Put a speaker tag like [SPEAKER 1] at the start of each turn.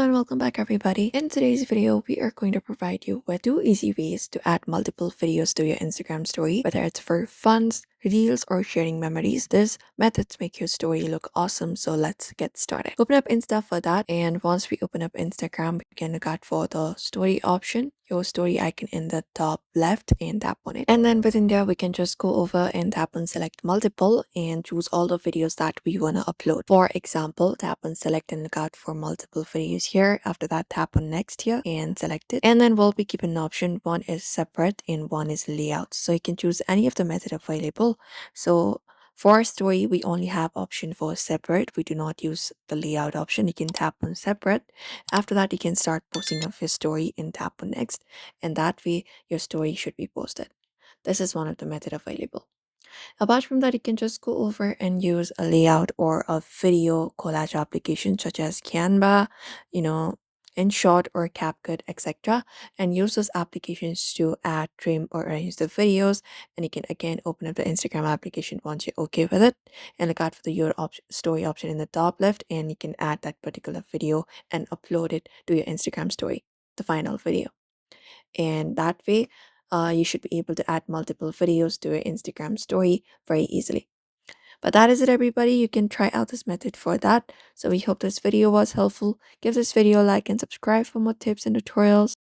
[SPEAKER 1] Hello and welcome back everybody. In today's video, we are going to provide you with 2 easy ways to add multiple videos to your Instagram story, whether it's for funs, reels, or sharing memories. These methods make your story look awesome, so let's get started. Open up Insta for that, and once we open up Instagram, we can look out for the story option, your story icon in the top left, and tap on it. And then within there, we can just go over and tap on select multiple and choose all the videos that we want to upload. For example, tap on select and look out for multiple videos here. After that, tap on next here and select it. And then we'll be keeping an option. One is separate and one is layout. So you can choose any of the method available. So for our story, we only have option for separate. We do not use the layout option. You can tap on separate. After that, you can start posting of your story and tap on next. And that way, your story should be posted. This is one of the method available. Apart from that, you can just go over and use a layout or a video collage application such as Canva, you know, InShot or CapCut, etc. And use those applications to add, trim, or arrange the videos. And you can again open up the Instagram application once you're okay with it, and look out for the your story option in the top left, and you can add that particular video and upload it to your Instagram story, the final video. And that way, you should be able to add multiple videos to your Instagram story very easily. But that is it, everybody. You can try out this method for that. So we hope this video was helpful. Give this video a like and subscribe for more tips and tutorials.